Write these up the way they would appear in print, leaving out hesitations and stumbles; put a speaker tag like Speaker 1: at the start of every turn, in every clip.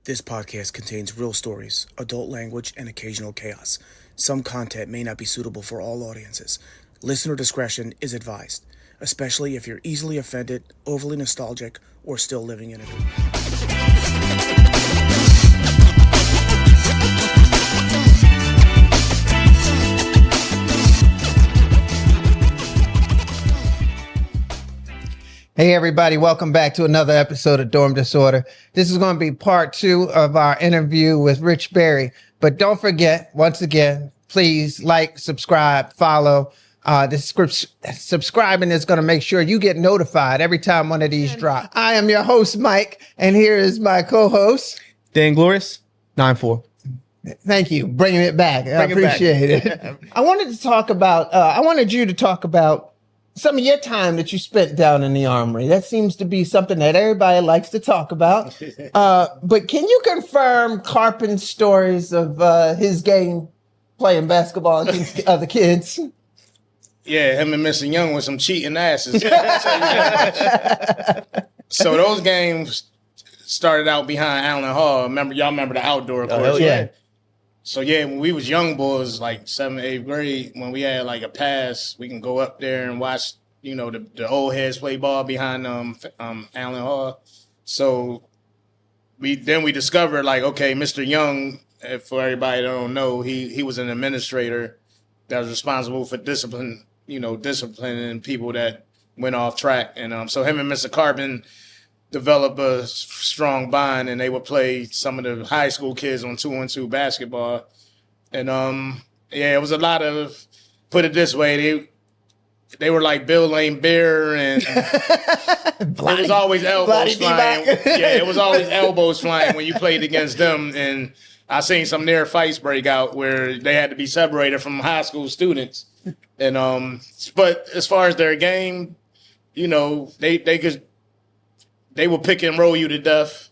Speaker 1: This podcast contains real stories, adult language, and occasional chaos. Some content may not be suitable for all audiences. Listener discretion is advised, especially if you're easily offended, overly nostalgic, or still living in a dream.
Speaker 2: Hey everybody, welcome back to another episode of Dorm Disorder. This is going to be part 2 of our interview with Rich Berry. But don't forget, once again, please like, subscribe, follow. Subscribing is going to make sure you get notified every time one of these drop. I am your host, Mike, and here is my co-host,
Speaker 3: Dan Glorious, 9-4.
Speaker 2: Thank you, bringing it back. I appreciate it. I wanted you to talk about some of your time that you spent down in the Armory. That seems to be something that everybody likes to talk about. But can you confirm Carpen's stories of his game playing basketball against other kids?
Speaker 4: Yeah, him and Mr. Young with some cheating asses. So those games started out behind Allen Hall. Y'all remember the outdoor course?
Speaker 2: Yeah.
Speaker 4: Right? So yeah, when we was young boys, like 7th, 8th grade, when we had like a pass, we can go up there and watch, the old heads play ball behind Allen Hall. So we discovered like, okay, Mr. Young, for everybody that don't know, he was an administrator that was responsible for disciplining people that went off track. And so him and Mr. Carpen develop a strong bond, and they would play some of the high school kids on 2-on-2 basketball. And it was a lot of, put it this way, they were like Bill Lane Bear, and it was always elbows flying. Yeah, it was always elbows flying when you played against them. And I seen some near fights break out where they had to be separated from high school students. And but as far as their game, they will pick and roll you to death,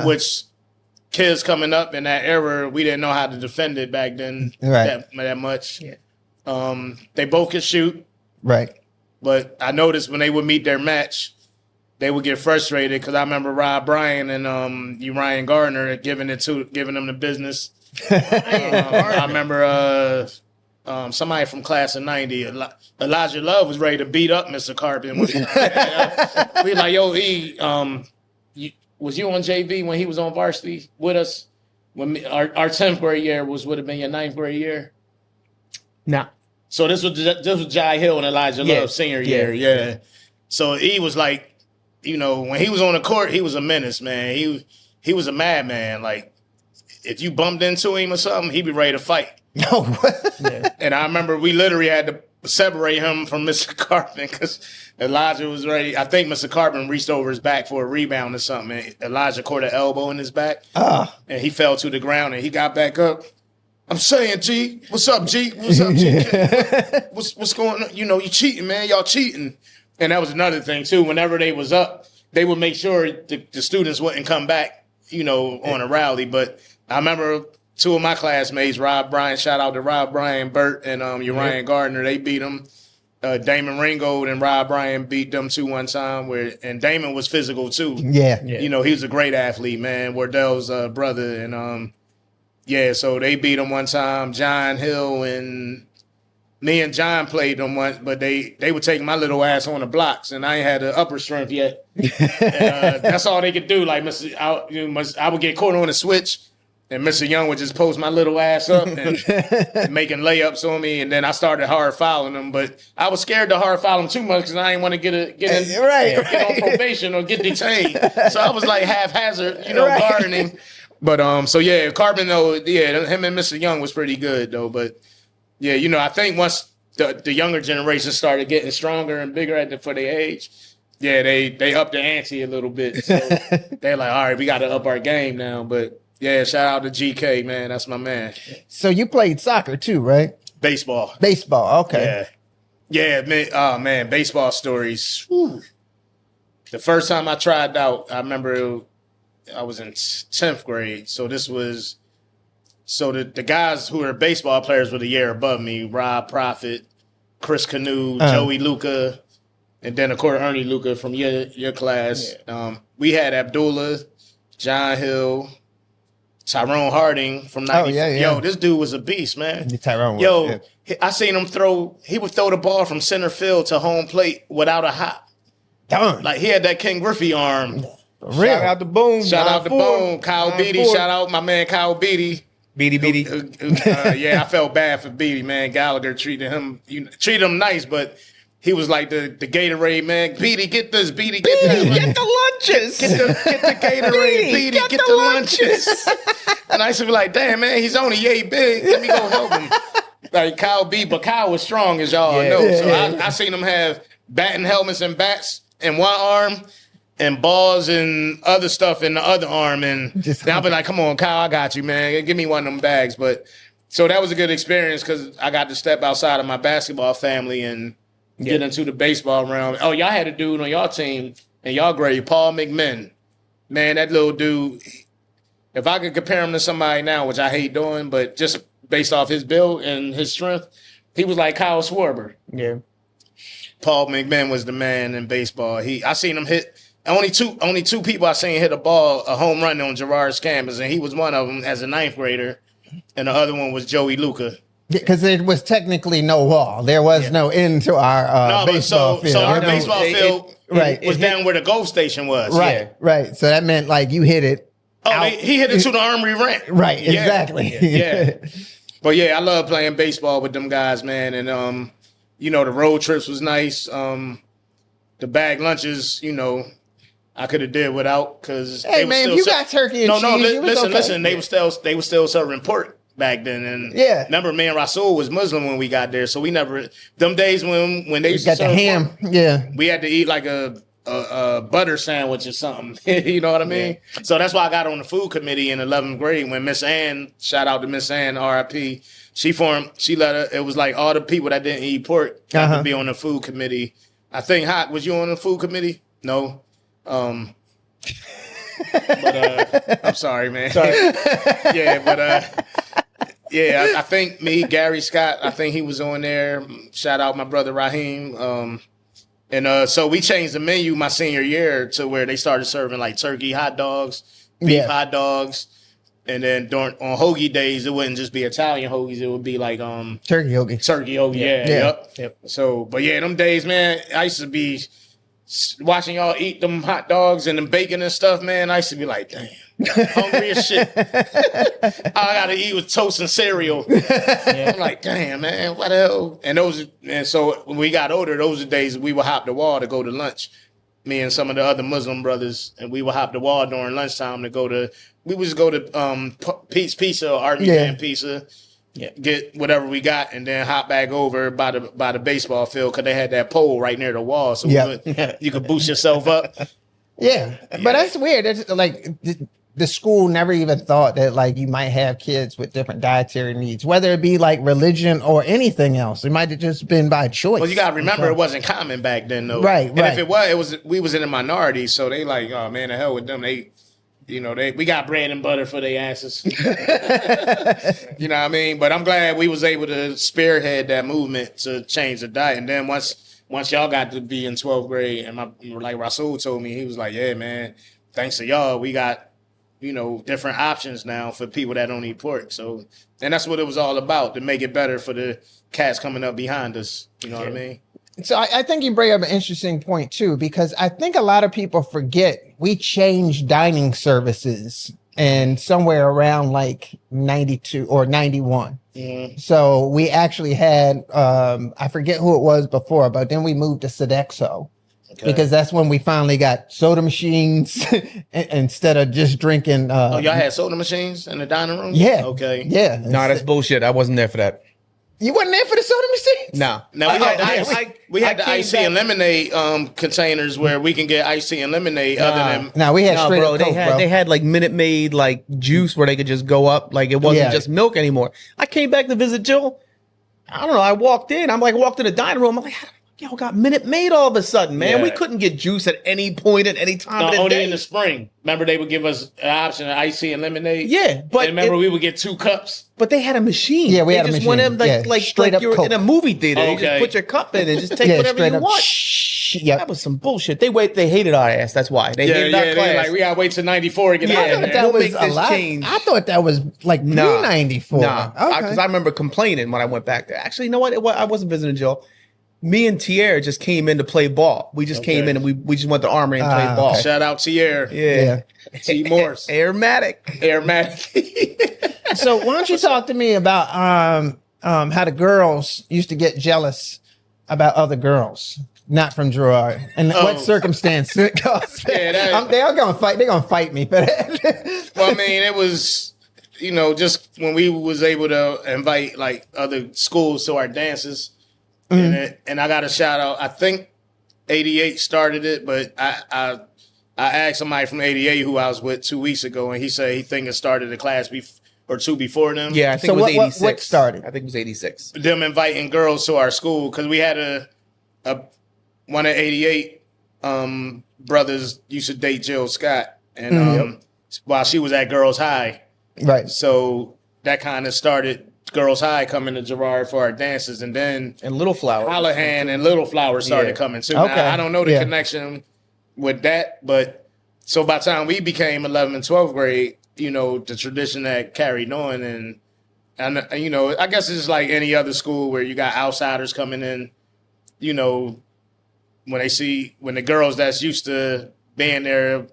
Speaker 4: which kids coming up in that era, we didn't know how to defend it back then that much. Yeah. They both could shoot.
Speaker 2: Right.
Speaker 4: But I noticed when they would meet their match, they would get frustrated because I remember Rob Bryan and Ryan Gardner giving them the business. I remember somebody from class of 90, Elijah Love, was ready to beat up Mr. Carpen. We like, yo, was you on JV when he was on varsity with us? When our 10th grade year would have been your 9th grade year?
Speaker 3: No. So
Speaker 4: this was Jai Hill and Elijah Love senior year. Yeah. So he was like, when he was on the court, he was a menace, man. He was a madman. Like, if you bumped into him or something, he'd be ready to fight.
Speaker 2: No.
Speaker 4: And I remember we literally had to separate him from Mr. Carpen because Elijah was ready. I think Mr. Carpen reached over his back for a rebound or something, and Elijah caught an elbow in his back, and he fell to the ground, and he got back up. I'm saying, G, what's up, G? What's up, G? What's going on? You cheating, man. Y'all cheating. And that was another thing, too. Whenever they was up, they would make sure the students wouldn't come back, on a rally. But I remember 2 of my classmates, Rob Bryan, shout out to Rob Bryan, Burt, and Ryan Gardner, they beat them. Damon Ringgold and Rob Bryan beat them 2 one time, and Damon was physical too.
Speaker 2: Yeah.
Speaker 4: He was a great athlete, man. Wardell's brother. And so they beat him one time. John Hill and me and John played them once, but they were taking my little ass on the blocks, and I ain't had the upper strength yet. That's all they could do. Like, I would get caught on a switch, and Mr. Young would just post my little ass up and making layups on me, and then I started hard fouling them. But I was scared to hard foul them too much because I didn't want to get on probation or get detained. So I was like haphazard, guarding him. But Carpen though, him and Mr. Young was pretty good though. But I think once the younger generation started getting stronger and bigger for their age, they upped the ante a little bit. So they're like, all right, we got to up our game now. But yeah, shout out to GK, man. That's my man.
Speaker 2: So you played soccer too, right?
Speaker 4: Baseball.
Speaker 2: Okay.
Speaker 4: Yeah, man. Oh man, baseball stories. Whew. The first time I tried out, I remember I was in 10th grade. So the guys who were baseball players were the year above me: Rob Prophet, Chris Canoe, Joey Luca, and then of course Ernie Luca from your class. Yeah. We had Abdullah, John Hill, Tyrone Harding from 94.
Speaker 2: yeah.
Speaker 4: Yo, this dude was a beast, man.
Speaker 2: Tyrone was,
Speaker 4: Yo, I seen him he would throw the ball from center field to home plate without a hop.
Speaker 2: Darn.
Speaker 4: Like, he had that Ken Griffey arm.
Speaker 3: Shout out to Boone.
Speaker 4: Shout out to
Speaker 3: 9-4.
Speaker 4: Boone. Kyle Beatty.
Speaker 3: 9-4.
Speaker 4: Shout out my man Kyle Beatty.
Speaker 3: Beatty.
Speaker 4: Yeah, I felt bad for Beatty, man. Gallagher treated him nice, but he was like the Gatorade, man. Beatty, get this. Beatty, get that.
Speaker 3: Get the lunches.
Speaker 4: Get the Gatorade, Beatty. Get the lunches. And I used to be like, damn, man, he's only yay big. Let me go help him. Like Kyle B, but Kyle was strong, as y'all know. So I seen him have batting helmets and bats in one arm and balls and other stuff in the other arm. And then I'll be like, come on, Kyle, I got you, man. Give me one of them bags. But so that was a good experience because I got to step outside of my basketball family and get into the baseball realm. Oh, y'all had a dude on y'all team and y'all grade, Paul McMinn. Man, that little dude, if I could compare him to somebody now, which I hate doing, but just based off his build and his strength, he was like Kyle Schwarber.
Speaker 3: Yeah.
Speaker 4: Paul McMahon was the man in baseball. I seen him hit only two people I seen hit a home run on Girard's campus, and he was one of them as a ninth grader, and the other one was Joey Luca.
Speaker 2: Because there was technically no wall. There was no end to our baseball field.
Speaker 4: So our baseball field was down where the Gulf Station was.
Speaker 2: Right, right. So that meant like you hit it.
Speaker 4: Oh, he hit it to the Armory ramp.
Speaker 2: Right, exactly.
Speaker 4: Yeah. But yeah, I love playing baseball with them guys, man. And the road trips was nice. The bag lunches, I could have did without because
Speaker 2: hey man, if you got turkey and cheese,
Speaker 4: listen. They were still serving pork back then, and remember, me and Rasul was Muslim when we got there, so we never them days when they used to
Speaker 2: got the ham.
Speaker 4: Pork, we had to eat like a butter sandwich or something. You know what I mean? Yeah. So that's why I got on the food committee in 11th grade when Miss Ann, shout out to Miss Ann, R.I.P. It was like all the people that didn't eat pork had to be on the food committee. I think Hot, was you on the food committee? No. But I'm sorry, man. Sorry. I think me, Gary Scott, I think he was on there. Shout out my brother Raheem. And so we changed the menu my senior year to where they started serving like turkey hot dogs, beef hot dogs. And then on hoagie days, it wouldn't just be Italian hoagies. It would be like
Speaker 2: turkey hoagie.
Speaker 4: Turkey hoagie, yep. So, but yeah, them days, man, I used to be watching y'all eat them hot dogs and them bacon and stuff, man. I used to be like, damn, hungry as shit. All I gotta eat was toast and cereal. I'm like, damn, man, what the hell? And so when we got older, those were the days we would hop the wall to go to lunch. Me and some of the other Muslim brothers, and we would hop the wall during lunchtime we would just go to Pete's Pizza or Army Pizza, get whatever we got, and then hop back over by the baseball field because they had that pole right near the wall, so you could boost yourself up.
Speaker 2: Yeah, but that's weird. It's like the school never even thought that like you might have kids with different dietary needs, whether it be like religion or anything else. It might have just been by choice.
Speaker 4: Well, you gotta remember it wasn't common back then, though.
Speaker 2: Right.
Speaker 4: And if it was, we was in a minority, so they like, oh man, the hell with them. We got bread and butter for their asses. You know what I mean? But I'm glad we was able to spearhead that movement to change the diet. And then once y'all got to be in 12th grade, and like Rasul told me, he was like, yeah, man, thanks to y'all, we got, different options now for people that don't eat pork. So, and that's what it was all about, to make it better for the cats coming up behind us. You know what I mean?
Speaker 2: So I think you bring up an interesting point too, because I think a lot of people forget we changed dining services and somewhere around like 92 or 91. Mm-hmm. So we actually had, I forget who it was before, but then we moved to Sodexo. Okay. Because that's when we finally got soda machines instead of just drinking.
Speaker 4: Y'all had soda machines in the dining room?
Speaker 2: Yeah.
Speaker 4: Okay.
Speaker 2: Yeah.
Speaker 3: No, that's bullshit. I wasn't there for that.
Speaker 2: You wasn't there for the soda machines?
Speaker 3: No.
Speaker 4: Now we had the iced tea and lemonade containers where we can get iced tea and lemonade other than.
Speaker 2: No, we had straight up Coke,
Speaker 3: they had like Minute Maid like juice where they could just go up, like it wasn't just milk anymore. I came back to visit Jill. I don't know. I walked in the dining room. I'm like, y'all got Minute Maid all of a sudden, man. Yeah. We couldn't get juice at any point at any time of the
Speaker 4: only
Speaker 3: day.
Speaker 4: In the spring. Remember they would give us an option of iced tea and lemonade?
Speaker 3: Yeah, but
Speaker 4: and remember we would get 2 cups?
Speaker 3: But they had a machine.
Speaker 2: Yeah, we had a machine.
Speaker 3: Went in like
Speaker 2: straight up
Speaker 3: you're
Speaker 2: Coke.
Speaker 3: in a movie theater. Okay. You just put your cup in and just take whatever you want.
Speaker 2: Yep.
Speaker 3: That was some bullshit. They hated our ass. That's why they hated our
Speaker 4: They
Speaker 3: class.
Speaker 4: like, we gotta wait till 94 to get out
Speaker 2: I
Speaker 4: of
Speaker 2: thought
Speaker 4: there.
Speaker 2: that
Speaker 3: We'll
Speaker 2: was
Speaker 3: make
Speaker 2: a
Speaker 3: this
Speaker 2: lot.
Speaker 3: change.
Speaker 2: I thought that was like pre-94.
Speaker 3: Nah,
Speaker 2: Okay.
Speaker 3: because I remember complaining when I went back there. Actually, you know what? I wasn't visiting Jill. Me and Tierre just came in to play ball. We just came in and we just went to Armory and played ball.
Speaker 2: okay.
Speaker 4: Shout out to Tierre.
Speaker 3: Yeah.
Speaker 4: T. Morse.
Speaker 3: Aromatic.
Speaker 4: Aromatic.
Speaker 2: So why don't you talk to me about how the girls used to get jealous about other girls, not from Girard, and what circumstance it caused? They're gonna fight. They're gonna fight me for that.
Speaker 4: Well, I mean, it was, just when we was able to invite like other schools to our dances, and I got a shout out. I think 88 started it, but I asked somebody from 88 who I was with 2 weeks ago, and he said he think it started a class or two before them.
Speaker 3: Yeah, I think
Speaker 2: So
Speaker 3: it was
Speaker 2: what
Speaker 3: 86.
Speaker 2: started?
Speaker 3: I think it was 86.
Speaker 4: Them inviting girls to our school because we had one of 88 brothers used to date Jill Scott, and while she was at Girls High,
Speaker 2: Right.
Speaker 4: so that kind of started Girls High coming to Girard for our dances, and then
Speaker 3: And Little Flower.
Speaker 4: Hallahan and Little Flower started
Speaker 3: Yeah.
Speaker 4: coming too.
Speaker 2: Okay.
Speaker 4: Now, I don't know the
Speaker 2: Yeah.
Speaker 4: connection with that, but so by the time we became 11th and 12th grade, the tradition that carried on, and I guess it's like any other school where you got outsiders coming in, when the girls that's used to being there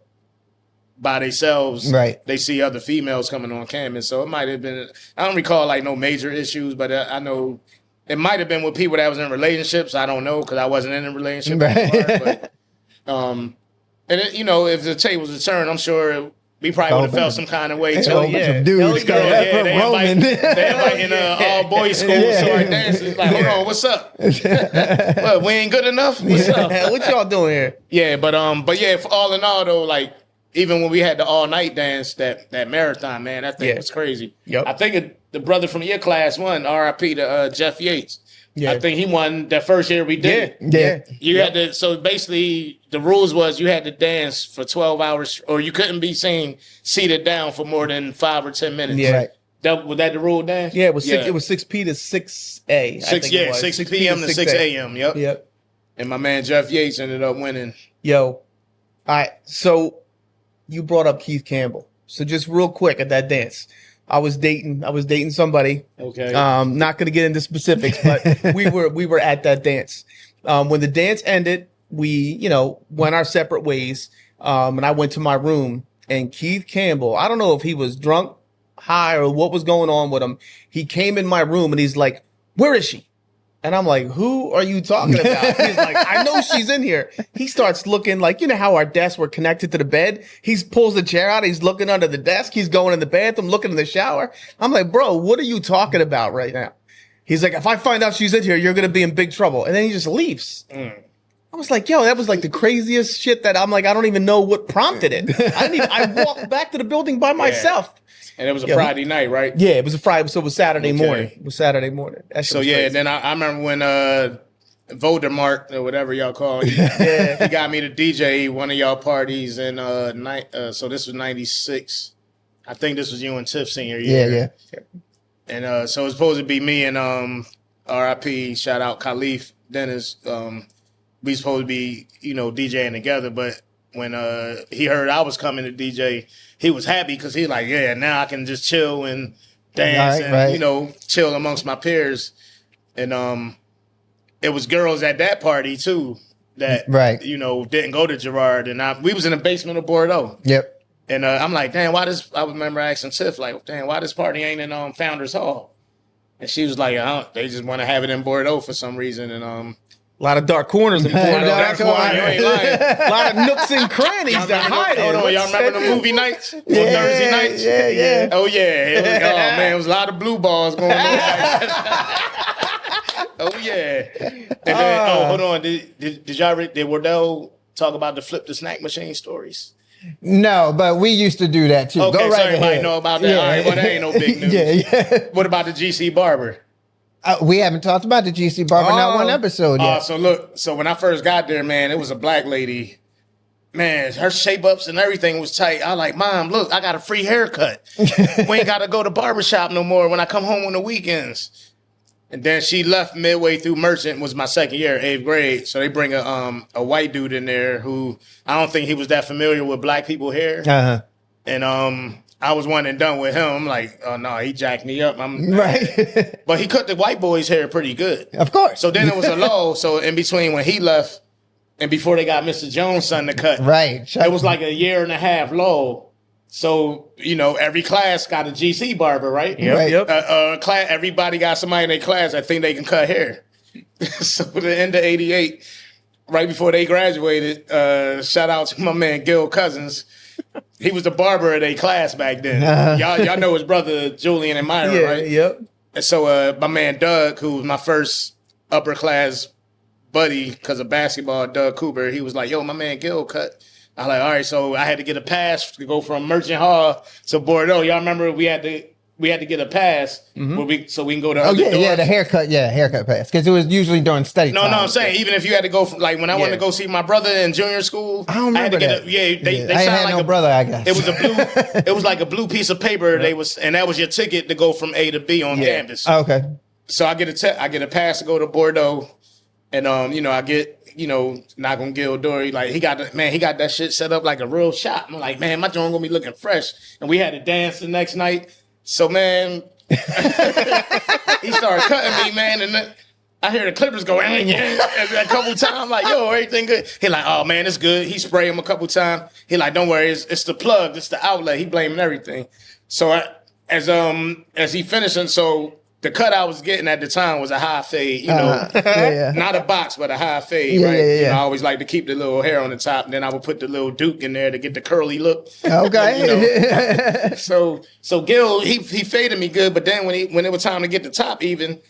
Speaker 4: by themselves,
Speaker 2: Right.
Speaker 4: they see other females coming on campus. So it might have been, I don't recall like no major issues, but I know it might have been with people that was in relationships. I don't know because I wasn't in a relationship.
Speaker 2: Right.
Speaker 4: But, if the tables was turned, I'm sure we probably would have felt some kind of way too.
Speaker 2: Oh, yeah. Some dudes
Speaker 3: Hell
Speaker 2: coming
Speaker 3: yeah.
Speaker 2: up from Roman.
Speaker 4: They inviting all boys school to our dances. Like, hold on, what's up? What, we ain't good enough? What's up?
Speaker 3: What y'all doing here?
Speaker 4: Yeah, but yeah, for all in all though, like even when we had the all night dance, that marathon, man, that thing was crazy.
Speaker 3: Yep.
Speaker 4: I think the brother from your class won, R.I.P. to Jeff Yates.
Speaker 3: Yeah.
Speaker 4: I think he won that first year we did it.
Speaker 2: Yeah.
Speaker 4: You had to, so basically the rules was you had to dance for 12 hours or you couldn't be seen seated down for more than 5 or 10 minutes.
Speaker 3: Yeah.
Speaker 2: Right.
Speaker 4: Was that the rule, Dan?
Speaker 3: Yeah, it was 6P to 6A.
Speaker 4: 6 p.m. to 6 a.m. Yep.
Speaker 3: Yep.
Speaker 4: And my man Jeff Yates ended up winning.
Speaker 3: Yo. All right. So you brought up Keith Campbell. So just real quick at that dance. I was dating somebody.
Speaker 4: Okay.
Speaker 3: Not gonna get into specifics, but we were at that dance. When the dance ended, we, went our separate ways. And I went to my room, and Keith Campbell, I don't know if he was drunk, high, or what was going on with him. He came in my room and he's like, "Where is she?" And I'm like, "Who are you talking about?" He's like, "I know she's in here." He starts looking like, how our desks were connected to the bed. He pulls the chair out. He's looking under the desk. He's going in the bathroom, looking in the shower. I'm like, "Bro, what are you talking about right now?" He's like, "If I find out she's in here, you're going to be in big trouble." And then he just leaves. I was like, yo, that was like the craziest shit that I'm like, I don't even know what prompted it. I walked back to the building by myself.
Speaker 4: And it was a Friday night, right?
Speaker 3: Yeah, it was a Friday, so it was Saturday
Speaker 4: Okay.
Speaker 3: morning. It was Saturday morning. That shit
Speaker 4: So
Speaker 3: was
Speaker 4: yeah,
Speaker 3: crazy.
Speaker 4: then I remember when Voldemort or whatever y'all call it, he got me to DJ one of y'all parties in so this was 96. I think this was you and Tiff senior year.
Speaker 2: Yeah.
Speaker 4: And so it was supposed to be me and RIP, shout out Khalif Dennis. We supposed to be, DJing together, but when he heard I was coming to DJ, he was happy because he like, yeah, now I can just chill and dance and chill amongst my peers. And it was girls at that party too that didn't go to Girard, and we was in the basement of Bordeaux.
Speaker 2: Yep.
Speaker 4: And I'm like, damn, I remember asking Tiff, like, damn, why this party ain't in Founders Hall? And she was like, they just want to have it in Bordeaux for some reason. And
Speaker 3: a lot of dark corners in Bordeaux.
Speaker 4: Dark corner, you ain't lying.
Speaker 3: A lot of nooks and crannies that hide
Speaker 4: Hold on, y'all remember the movie nights? On Thursday nights?
Speaker 2: Yeah.
Speaker 4: Oh, yeah. Man, it was a lot of blue balls going on. Oh, yeah. And then, hold on. Did Wardell talk about the flip the snack machine stories?
Speaker 2: No, but we used to do that too.
Speaker 4: Okay,
Speaker 2: Go right
Speaker 4: so everybody
Speaker 2: ahead.
Speaker 4: know about that.
Speaker 2: Yeah.
Speaker 4: All right, well, that ain't no big news.
Speaker 2: Yeah.
Speaker 4: What about the GC Barber?
Speaker 2: We haven't talked about the GC Barber, not one episode yet.
Speaker 4: So when I first got there, man, it was a black lady. Man, her shape-ups and everything was tight. I like, Mom, look, I got a free haircut. We ain't got to go to barbershop no more when I come home on the weekends. And then she left midway through Merchant, was my second year, 8th grade. So they bring a white dude in there who I don't think he was that familiar with black people hair.
Speaker 2: Uh-huh.
Speaker 4: And I was one and done with him. I'm like, oh no, he jacked me up.
Speaker 2: Right.
Speaker 4: But he cut the white boy's hair pretty good.
Speaker 2: Of course.
Speaker 4: So then it was a lull. So in between when he left and before they got Mr. Jones' son to cut,
Speaker 2: right.
Speaker 4: It was like a year and a half lull. So, every class got a GC barber, right?
Speaker 3: Yep.
Speaker 4: Class, everybody got somebody in their class that think they can cut hair. So the end of 88, right before they graduated, shout out to my man Gil Cousins. He was the barber of their class back then. Y'all know his brother Julian and Myra, right?
Speaker 3: Yep.
Speaker 4: And so my man Doug, who was my first upper class buddy because of basketball, Doug Cooper, he was like, yo, my man Gil cut. I was like, all right, so I had to get a pass to go from Merchant Hall to Bordeaux. Y'all remember we had to get a pass so we can go to other doors?
Speaker 2: The haircut pass. Because it was usually during study time.
Speaker 4: No, I'm saying even if you had to go from, like when I wanted to go see my brother in junior school,
Speaker 2: I don't remember
Speaker 4: had to
Speaker 2: that.
Speaker 4: They
Speaker 2: I
Speaker 4: signed
Speaker 2: had
Speaker 4: like
Speaker 2: no brother, I guess.
Speaker 4: It was it was like a blue piece of paper. And that was your ticket to go from A to B on campus.
Speaker 2: Oh, okay.
Speaker 4: So I get a pass to go to Bordeaux, and I get. Knock on Gil door. Like he got that shit set up like a real shop. I'm like, man, my joint gonna be looking fresh. And we had to dance the next night. So man, he started cutting me, man, and then I hear the clippers go a couple times. I'm like, yo, everything good? He like, oh man, it's good. He sprayed him a couple times. He like, don't worry, it's the plug, it's the outlet. He blaming everything. So as he finishing, so. The cut I was getting at the time was a high fade, not a box, but a high fade, right?
Speaker 2: Yeah.
Speaker 4: I always like to keep the little hair on the top, and then I would put the little Duke in there to get the curly look.
Speaker 2: Okay.
Speaker 4: So Gil, he faded me good, but then when it was time to get the top even,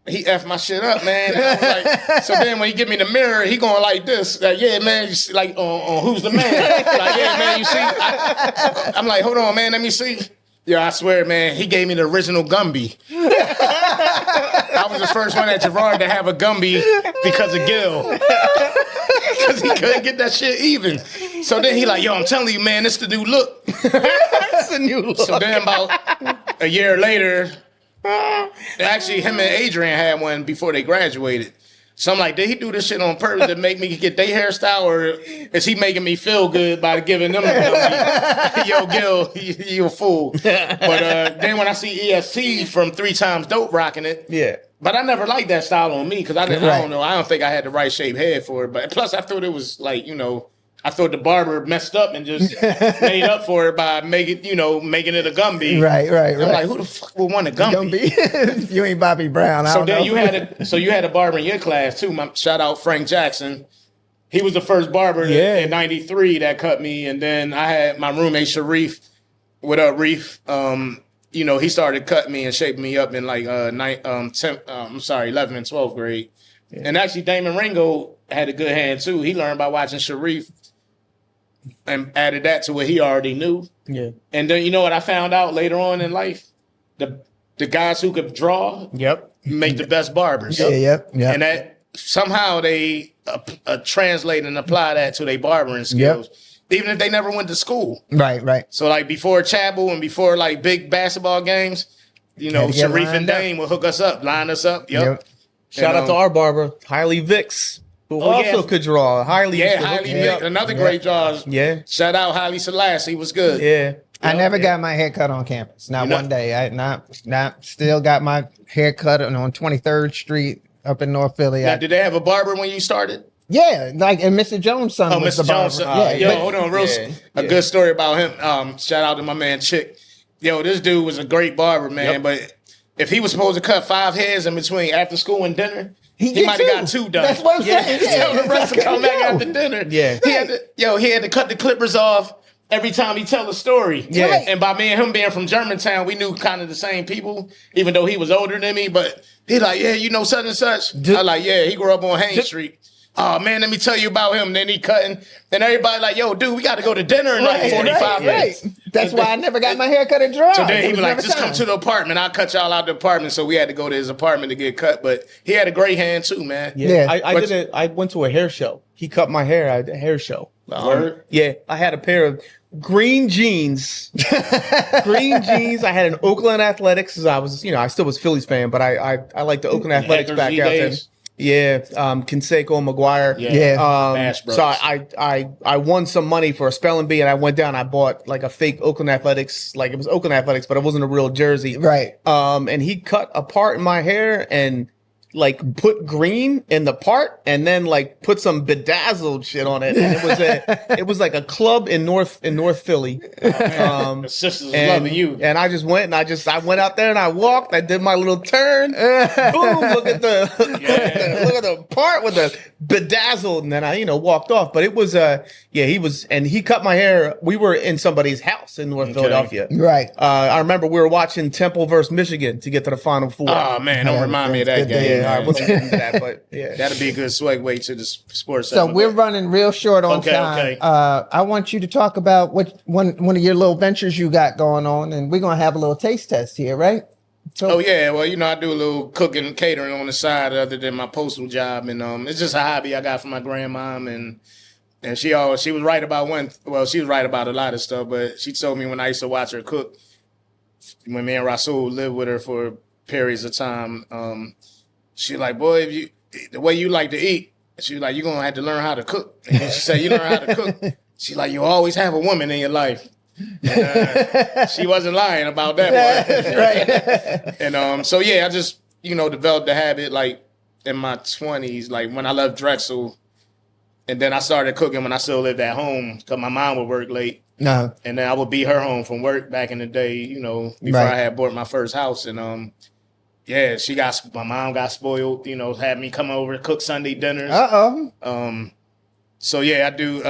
Speaker 4: he effed my shit up, man. And I was like, so then when he give me the mirror, he going like this, like, yeah, man, you see, like on Who's the Man? Like, yeah, man, you see? I'm like, hold on, man, let me see. Yeah, I swear, man, he gave me the original Gumby. I was the first one at Girard to have a Gumby because of Gil. Because he couldn't get that shit even. So then he like, yo, I'm telling you, man, this the new look.
Speaker 3: That's a new look.
Speaker 4: So then about a year later, actually him and Adrian had one before they graduated. So I'm like, did he do this shit on purpose to make me get their hairstyle, or is he making me feel good by giving them the Gumby? Yo, Gil, you a fool. But then when I see EST from 3 Times Dope rocking it, but I never liked that style on me because I don't know. I don't think I had the right shape head for it. But plus, I thought it was like, I thought the barber messed up and just made up for it by making it a Gumby.
Speaker 2: Right.
Speaker 4: I'm like, who the fuck would want a Gumby?
Speaker 2: You ain't Bobby Brown. I don't know.
Speaker 4: You had a barber in your class too. Shout out Frank Jackson. He was the first barber in '93 that cut me, and then I had my roommate Sharif. What up, Reef? He started cutting me and shaping me up in like 11th and 12th grade. Yeah. And actually, Damon Ringo had a good hand too. He learned by watching Sharif and added that to what he already knew.
Speaker 3: Yeah.
Speaker 4: And then you know what I found out later on in life? The guys who could draw make the best barbers.
Speaker 2: Yep.
Speaker 4: And that somehow they translate and apply that to their barbering skills. Even if they never went to school.
Speaker 2: Right.
Speaker 4: So like before Chapel and before like big basketball games, Sharif and Dame would hook us up, line us up. Yep.
Speaker 3: Shout out to our barber, Hiley Vicks, who also could draw. Hiley
Speaker 4: Vicks, another great draw.
Speaker 3: Yeah.
Speaker 4: Shout out Hiley Selassie, was good.
Speaker 3: Yeah.
Speaker 2: I never got my hair cut on campus. Not one day. I still got my hair cut on 23rd Street up in North Philly.
Speaker 4: Now, did they have a barber when you started?
Speaker 2: Yeah, like and Mr. Jones' son was
Speaker 4: Mr.
Speaker 2: the barber.
Speaker 4: Jones. Hold on, a good story about him. Shout out to my man Chick. Yo, this dude was a great barber, man. But if he was supposed to cut 5 heads in between after school and dinner, he might have got 2 done.
Speaker 2: That's what I'm saying.
Speaker 4: So the rest would come back after dinner.
Speaker 3: Yeah.
Speaker 4: He had to cut the clippers off every time he tell a story.
Speaker 2: Yeah. Right.
Speaker 4: And by me and him being from Germantown, we knew kind of the same people, even though he was older than me. But he like, such and such. I like, he grew up on Haines Street. Oh, man, let me tell you about him. Then he cutting. Then everybody like, yo, dude, we got to go to dinner in like 45 minutes.
Speaker 2: Right. That's why I never got my hair cut at Girard.
Speaker 4: So then he was like, just come to the apartment. I'll cut y'all out the apartment. So we had to go to his apartment to get cut. But he had a great hand too, man.
Speaker 3: Yeah. I went to a hair show. He cut my hair at a hair show.
Speaker 4: Word?
Speaker 3: Yeah. I had a pair of green jeans. Green jeans. I had an Oakland Athletics. As I was, I still was Phillies fan, but I like the Oakland Athletics back out then. Yeah, Canseco, McGuire.
Speaker 2: Yeah.
Speaker 3: So I won some money for a spelling bee, and I went down. I bought like a fake Oakland Athletics, like it was Oakland Athletics, but it wasn't a real jersey.
Speaker 2: Right.
Speaker 3: And he cut a part in my hair and like put green in the part, and then like put some bedazzled shit on it. And it was like a club in North Philly.
Speaker 4: The sisters loving you.
Speaker 3: And I just went and I went out there and I walked. I did my little turn. Boom! Look at the look at the part with the bedazzled, and then I walked off. But it was he cut my hair. We were in somebody's house in North Philadelphia.
Speaker 2: Right.
Speaker 3: I remember we were watching Temple versus Michigan to get to the Final Four.
Speaker 4: Oh man, don't remind me of that game.
Speaker 3: I wasn't into that, but yeah,
Speaker 4: that'd be a good segue to the sports.
Speaker 2: So we're running real short on time.
Speaker 4: Okay.
Speaker 2: I want you to talk about what one of your little ventures you got going on, and we're gonna have a little taste test here, right? So,
Speaker 4: well, I do a little cooking, catering on the side other than my postal job, and it's just a hobby I got from my grandmom, and she was right about she was right about a lot of stuff, but she told me when I used to watch her cook, when me and Rasul lived with her for periods of time, she like, boy, the way you like to eat, she was like, you're gonna have to learn how to cook. And she said, you learn how to cook. She like, you always have a woman in your life. And, she wasn't lying about that part.
Speaker 2: Right.
Speaker 4: And I just developed the habit like in my 20s, like when I left Drexel, and then I started cooking when I still lived at home because my mom would work late.
Speaker 2: No.
Speaker 4: And then I would be her home from work back in the day, before I had bought my first house, and my mom got spoiled, had me come over to cook Sunday dinners. So I do.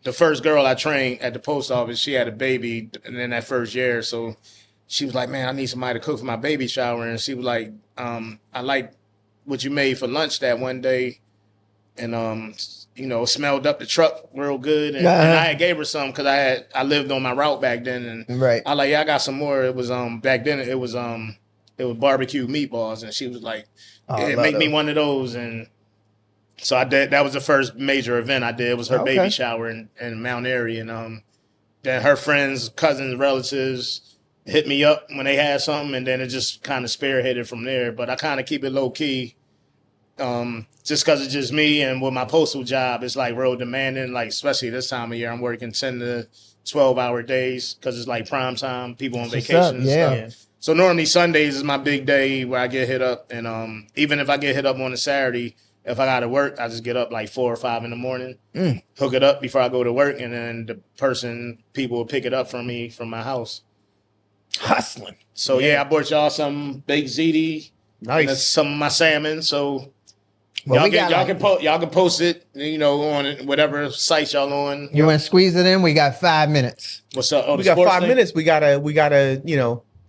Speaker 4: The first girl I trained at the post office, she had a baby, and in that first year, so she was like, "Man, I need somebody to cook for my baby shower." And she was like, "I like what you made for lunch that one day," and smelled up the truck real good, and I had gave her some because I lived on my route back then, and I like, I got some more. It was back then it was barbecue meatballs, and she was like, make me one of those, and so I did. That was the first major event I did. It was her baby shower in Mount Airy, and then her friends, cousins, relatives hit me up when they had something, and then it just kind of spearheaded from there. But I kind of keep it low key. Just because it's just me, and with my postal job, it's like real demanding, like especially this time of year, I'm working 10 to 12-hour days because it's like prime time, people on vacation and stuff. So normally Sundays is my big day where I get hit up, and even if I get hit up on a Saturday, if I got to work, I just get up like 4 or 5 in the morning, hook it up before I go to work, and then people will pick it up from me from my house.
Speaker 2: Hustling.
Speaker 4: So I bought y'all some baked ziti,
Speaker 3: nice,
Speaker 4: some of my salmon, so...
Speaker 2: Well,
Speaker 4: y'all can post it, on whatever sites y'all on.
Speaker 2: You want to squeeze it in? We got 5 minutes.
Speaker 4: What's up? Oh,
Speaker 3: we got 5 minutes. We gotta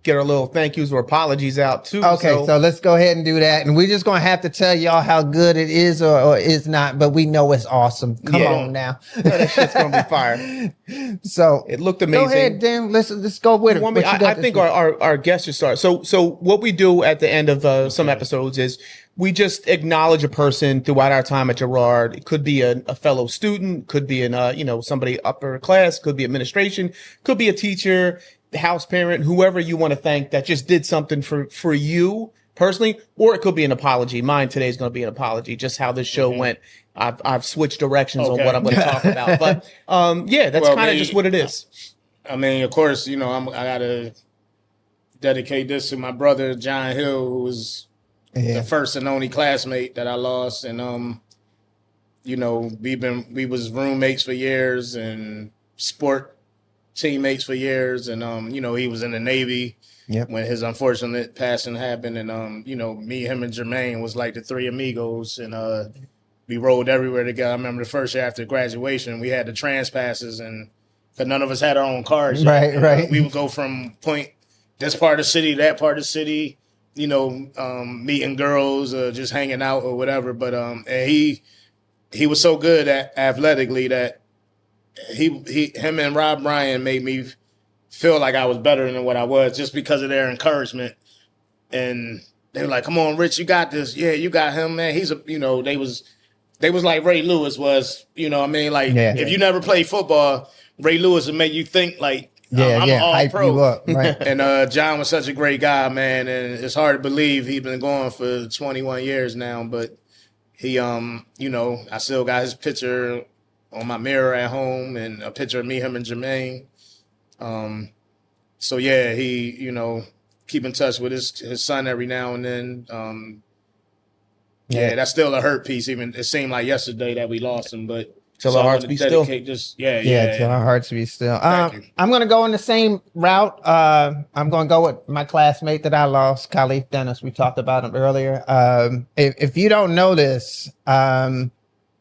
Speaker 3: get our little thank yous or apologies out too.
Speaker 2: Okay, so let's go ahead and do that, and we're just gonna have to tell y'all how good it is or is not, but we know it's awesome. Come on now,
Speaker 3: that shit's gonna be fire.
Speaker 2: So
Speaker 3: it looked amazing.
Speaker 2: Go ahead, Dan. Let's go with it.
Speaker 3: I think our guests should start. So what we do at the end of some episodes is we just acknowledge a person throughout our time at Girard. It could be a fellow student, could be somebody upper class, could be administration, could be a teacher, house parent, whoever you want to thank that just did something for you personally, or it could be an apology. Mine today is going to be an apology, just how this show went. I've switched directions on what I'm going to talk about, but that's kind of just what it is.
Speaker 4: I mean, of course, I got to dedicate this to my brother John Hill, who was the first and only classmate that I lost, and we was roommates for years and sport teammates for years, and he was in the Navy when his unfortunate passing happened, and me, him, and Jermaine was like the three amigos, and we rode everywhere together. I remember the first year after graduation, we had the trans passes, and because none of us had our own cars yet.
Speaker 2: Right.
Speaker 4: We would go from this part of the city, that part of the city, meeting girls, just hanging out or whatever. But and he was so good athletically that him and Rob Bryan made me feel like I was better than what I was just because of their encouragement. And they were like, "Come on, Rich, you got this. Yeah, you got him, man. He's they was they was like Ray Lewis was. You know what I mean? Like if you never played football, Ray Lewis would make you think like I'm an all
Speaker 2: hype
Speaker 4: pro.
Speaker 2: You up, right?
Speaker 4: And John was such a great guy, man. And it's hard to believe he's been going for 21 years now. But he, you know, I still got his picture on my mirror at home and a picture of me, him, and Jermaine. So yeah, he, you know, keep in touch with his son every now and then. Yeah, that's still a hurt piece. Even it seemed like yesterday that we lost him, but
Speaker 3: till our hearts be still.
Speaker 2: Till our hearts be still. I'm going to go in the same route. I'm going to go with my classmate that I lost, Khalif Dennis. We talked about him earlier. If you don't know this, I'm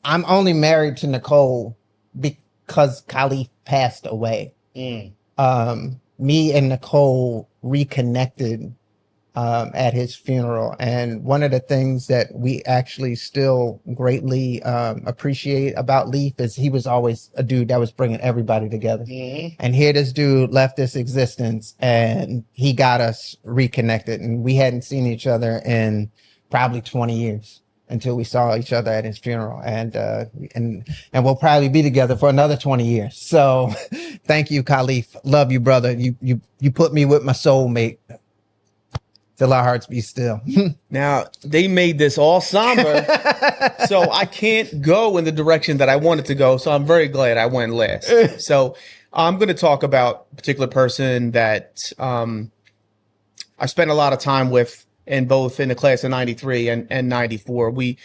Speaker 2: only married to Nicole because Khalif passed away. Me and Nicole reconnected at his funeral. And one of the things that we actually still greatly appreciate about Leaf is he was always a dude that was bringing everybody together. And here this dude left this existence and he got us reconnected. And we hadn't seen each other in probably 20 years until we saw each other at his funeral. And we'll probably be together for another 20 years. So thank you, Khalif. Love you, brother. You put me with my soulmate. Till our hearts be still.
Speaker 3: Now, they made this all somber, so I can't go in the direction that I wanted to go, so I'm very glad I went last. So I'm going to talk about a particular person that I spent a lot of time with in the class of 93 and 94. We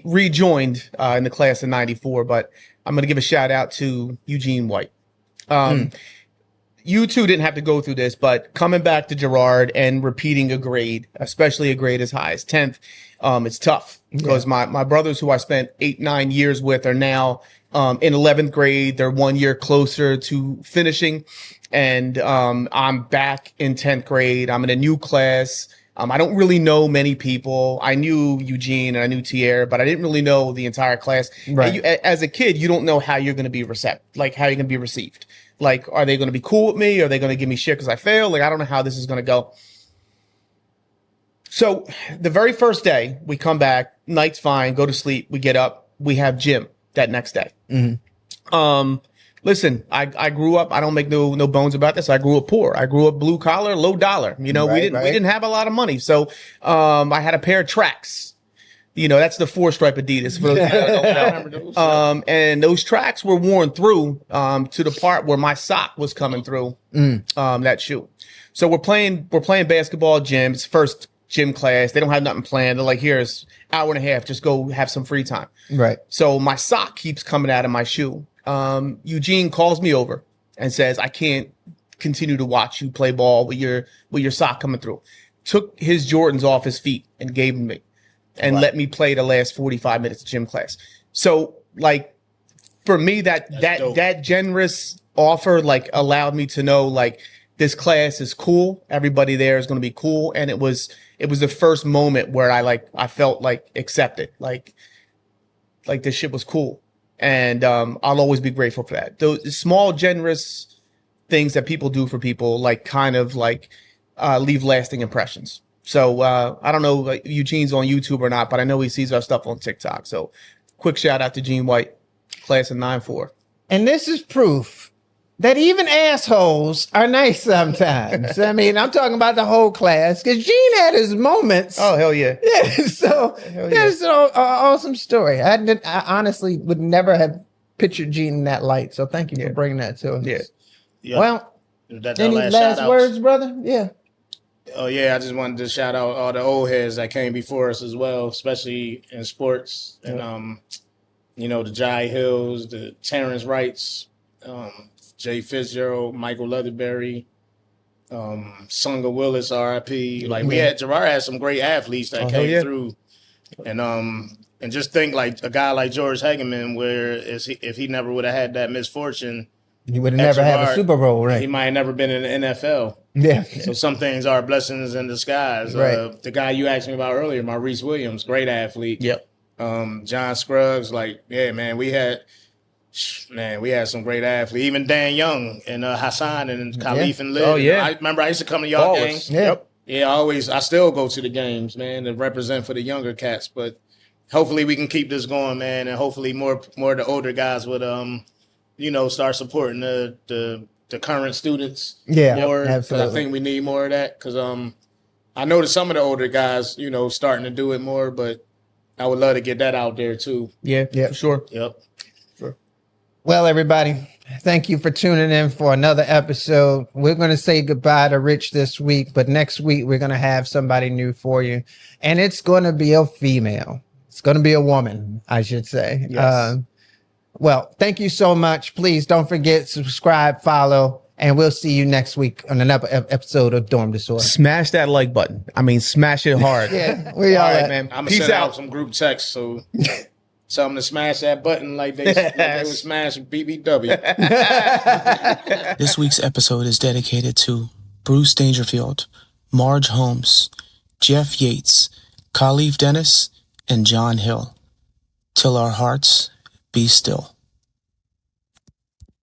Speaker 3: rejoined in the class of 94, but I'm going to give a shout out to Eugene White. You two didn't have to go through this, but coming back to Girard and repeating a grade, especially a grade as high as 10th, it's tough because my brothers who I spent 8-9 years with are now in 11th grade. They're 1 year closer to finishing. And I'm back in 10th grade. I'm in a new class. I don't really know many people. I knew Eugene and I knew Tierre, but I didn't really know the entire class. Right. As a kid, you don't know how you're going to be how you're going to be received. Like, are they going to be cool with me? Are they going to give me shit because I failed? Like, I don't know how this is going to go. So the very first day we come back, night's fine, go to sleep. We get up, we have gym that next day. Listen, I grew up, I don't make no bones about this. I grew up poor. I grew up blue collar, low dollar. You know, we didn't have a lot of money. So, I had a pair of tracks. You know, that's the 4-stripe Adidas. For those that don't know. And those tracks were worn through to the part where my sock was coming through that shoe. So we're playing basketball gym. It's first gym class. They don't have nothing planned. They're like, here's hour and a half. Just go have some free time. Right. So my sock keeps coming out of my shoe. Eugene calls me over and says, I can't continue to watch you play ball with your sock coming through. Took his Jordans off his feet and gave them me. And let me play the last 45 minutes of gym class. So, like, for me, that generous offer, like, allowed me to know, like, this class is cool. Everybody there is going to be cool. And it was the first moment where I felt, like, accepted. Like this shit was cool. And I'll always be grateful for that. Those small, generous things that people do for people, like, kind of, like, leave lasting impressions. So I don't know if Eugene's on YouTube or not, but I know he sees our stuff on TikTok. So quick shout out to Gene White, class of 9-4.
Speaker 2: And this is proof that even assholes are nice sometimes. I mean, I'm talking about the whole class because Gene had his moments.
Speaker 3: Oh, hell yeah.
Speaker 2: Yeah, so that's an awesome story. I honestly would never have pictured Gene in that light. So thank you for bringing that to us.
Speaker 4: Yeah.
Speaker 2: Well, any last words, brother? Yeah.
Speaker 4: Oh, yeah, I just wanted to shout out all the old heads that came before us as well, especially in sports. And, you know, the Jai Hills, the Terrence Wrights, Jay Fitzgerald, Michael Leatherberry, Sunga Willis, RIP. Like, Girard had some great athletes that came through. And just think, like, a guy like George Hageman, if he never would have had that misfortune,
Speaker 2: he would have never had a Super Bowl, right?
Speaker 4: He might have never been in the NFL.
Speaker 2: Yeah.
Speaker 4: So some things are blessings in disguise.
Speaker 2: Right.
Speaker 4: The guy you asked me about earlier, Maurice Williams, great athlete.
Speaker 3: Yep.
Speaker 4: John Scruggs, man, we had some great athletes. Even Dan Young and Hassan and Khalif and Liv.
Speaker 3: Oh, yeah.
Speaker 4: I remember I used to come to y'all games.
Speaker 2: Yeah.
Speaker 4: Yeah, I still go to the games, man, to represent for the younger cats. But hopefully we can keep this going, man, and hopefully more of the older guys would start supporting the current students.
Speaker 2: Yeah,
Speaker 4: more. 'Cause
Speaker 2: absolutely.
Speaker 4: I think we need more of that because I noticed some of the older guys, starting to do it more, but I would love to get that out there too.
Speaker 3: Yeah, for sure.
Speaker 4: Yep.
Speaker 2: Well, everybody, thank you for tuning in for another episode. We're going to say goodbye to Rich this week, but next week we're going to have somebody new for you. And it's going to be a female. It's going to be a woman, I should say.
Speaker 4: Yes.
Speaker 2: Well, thank you so much. Please don't forget, subscribe, follow, and we'll see you next week on another episode of Dorm Disorder.
Speaker 3: Smash that like button. I mean, smash it hard.
Speaker 2: Yeah, we all right,
Speaker 3: man.
Speaker 4: I'm gonna
Speaker 3: Peace
Speaker 4: send out
Speaker 3: out.
Speaker 4: some group texts, so tell them to smash that button like they would smash BBW.
Speaker 1: This week's episode is dedicated to Bruce Dangerfield, Marge Holmes, Jeff Yates, Khalif Dennis, and John Hill. Till our hearts be still.